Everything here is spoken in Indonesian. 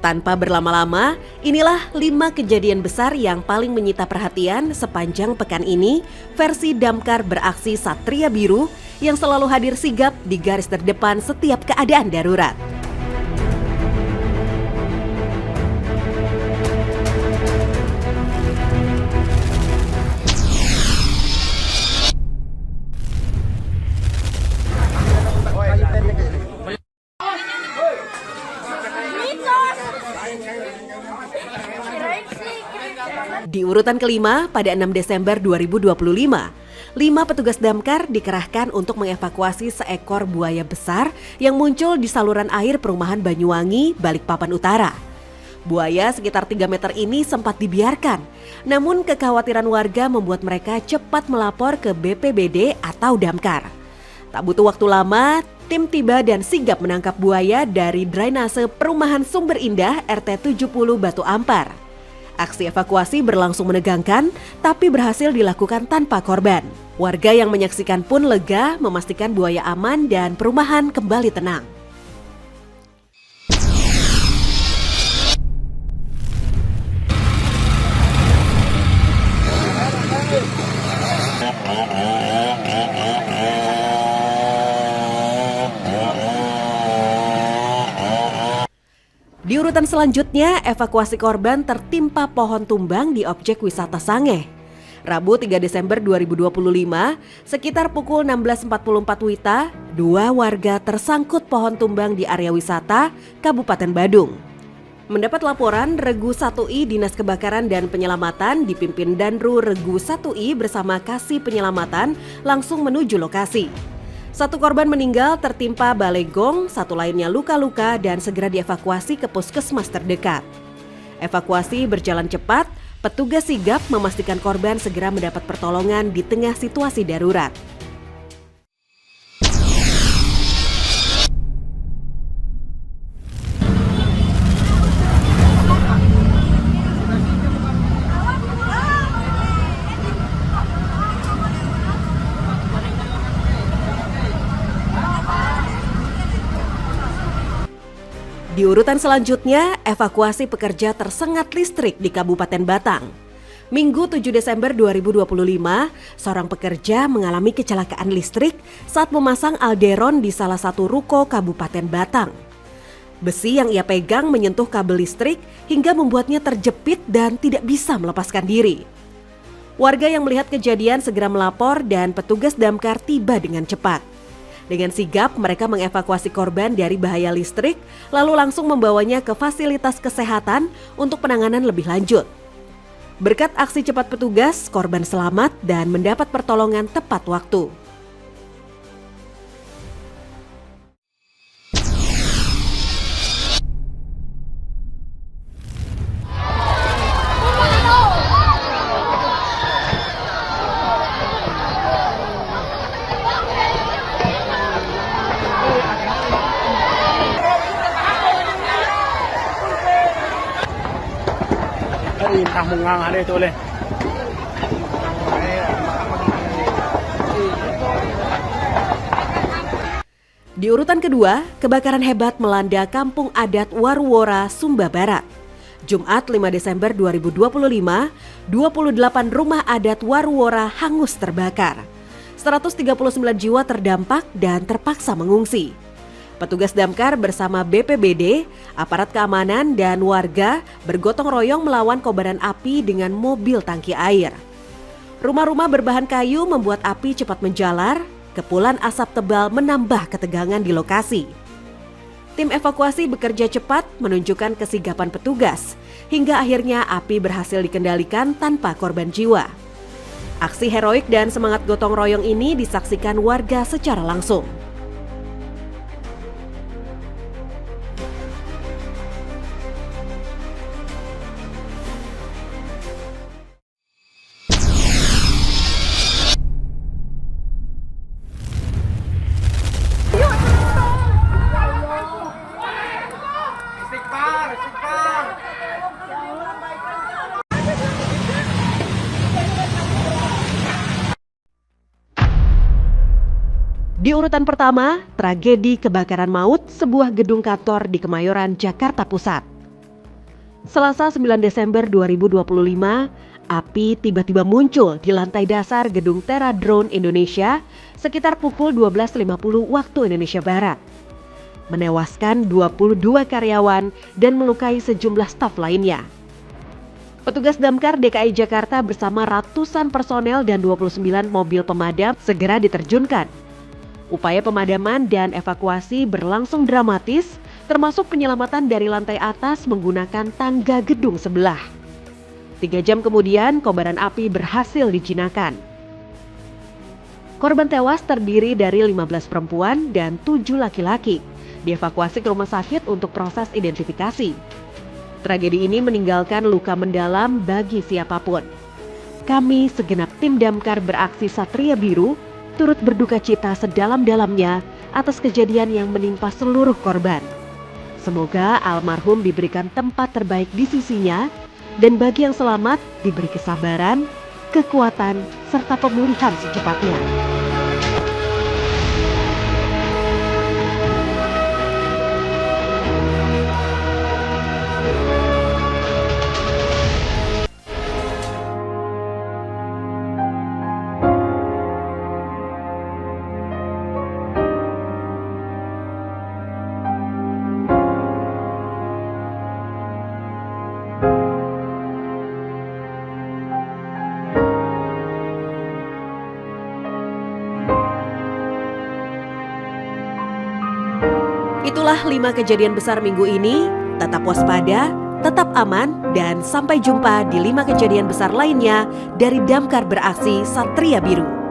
Tanpa berlama-lama, inilah 5 kejadian besar yang paling menyita perhatian sepanjang pekan ini versi Damkar Beraksi Satria Biru yang selalu hadir sigap di garis terdepan setiap keadaan darurat. Di urutan kelima, pada 6 Desember 2025, 5 petugas damkar dikerahkan untuk mengevakuasi seekor buaya besar yang muncul di saluran air perumahan Banyuwangi, Balikpapan Utara. Buaya sekitar 3 meter ini sempat dibiarkan, namun kekhawatiran warga membuat mereka cepat melapor ke BPBD atau damkar. Tak butuh waktu lama, tim tiba dan sigap menangkap buaya dari drainase perumahan Sumber Indah RT 70 Batu Ampar. Aksi evakuasi berlangsung menegangkan, tapi berhasil dilakukan tanpa korban. Warga yang menyaksikan pun lega memastikan buaya aman dan perumahan kembali tenang. Di urutan selanjutnya, evakuasi korban tertimpa pohon tumbang di objek wisata Sangeh. Rabu 3 Desember 2025, sekitar pukul 16.44 WITA, 2 warga tersangkut pohon tumbang di area wisata Kabupaten Badung. Mendapat laporan, Regu 1I Dinas Kebakaran dan Penyelamatan dipimpin Danru Regu 1I bersama Kasih Penyelamatan langsung menuju lokasi. 1 korban meninggal tertimpa balai gong, 1 lainnya luka-luka dan segera dievakuasi ke puskesmas terdekat. Evakuasi berjalan cepat, petugas sigap memastikan korban segera mendapat pertolongan di tengah situasi darurat. Di urutan selanjutnya, evakuasi pekerja tersengat listrik di Kabupaten Batang. Minggu 7 Desember 2025, seorang pekerja mengalami kecelakaan listrik saat memasang alderon di salah satu ruko Kabupaten Batang. Besi yang ia pegang menyentuh kabel listrik hingga membuatnya terjepit dan tidak bisa melepaskan diri. Warga yang melihat kejadian segera melapor dan petugas damkar tiba dengan cepat. Dengan sigap, mereka mengevakuasi korban dari bahaya listrik, lalu langsung membawanya ke fasilitas kesehatan untuk penanganan lebih lanjut. Berkat aksi cepat petugas, korban selamat dan mendapat pertolongan tepat waktu. Di urutan kedua, kebakaran hebat melanda kampung adat Waruwora, Sumba Barat. Jumat 5 Desember 2025, 28 rumah adat Waruwora hangus terbakar. 139 jiwa terdampak dan terpaksa mengungsi. Petugas damkar bersama BPBD, aparat keamanan dan warga bergotong royong melawan kobaran api dengan mobil tangki air. Rumah-rumah berbahan kayu membuat api cepat menjalar, kepulan asap tebal menambah ketegangan di lokasi. Tim evakuasi bekerja cepat menunjukkan kesigapan petugas, hingga akhirnya api berhasil dikendalikan tanpa korban jiwa. Aksi heroik dan semangat gotong royong ini disaksikan warga secara langsung. Di urutan pertama, tragedi kebakaran maut sebuah gedung kantor di Kemayoran, Jakarta Pusat. Selasa 9 Desember 2025, api tiba-tiba muncul di lantai dasar gedung Tera Drone Indonesia sekitar pukul 12.50 waktu Indonesia Barat. Menewaskan 22 karyawan dan melukai sejumlah staf lainnya. Petugas Damkar DKI Jakarta bersama ratusan personel dan 29 mobil pemadam segera diterjunkan. Upaya pemadaman dan evakuasi berlangsung dramatis, termasuk penyelamatan dari lantai atas menggunakan tangga gedung sebelah. 3 jam kemudian, kobaran api berhasil dijinakan. Korban tewas terdiri dari 15 perempuan dan 7 laki-laki, dievakuasi ke rumah sakit untuk proses identifikasi. Tragedi ini meninggalkan luka mendalam bagi siapapun. Kami segenap tim Damkar Beraksi Satria Biru turut berduka cita sedalam-dalamnya atas kejadian yang menimpa seluruh korban. Semoga almarhum diberikan tempat terbaik di sisinya dan bagi yang selamat diberi kesabaran, kekuatan, serta pemulihan secepatnya. Itulah 5 kejadian besar minggu ini. Tetap waspada, tetap aman, dan sampai jumpa di 5 kejadian besar lainnya dari Damkar Beraksi Satria Biru.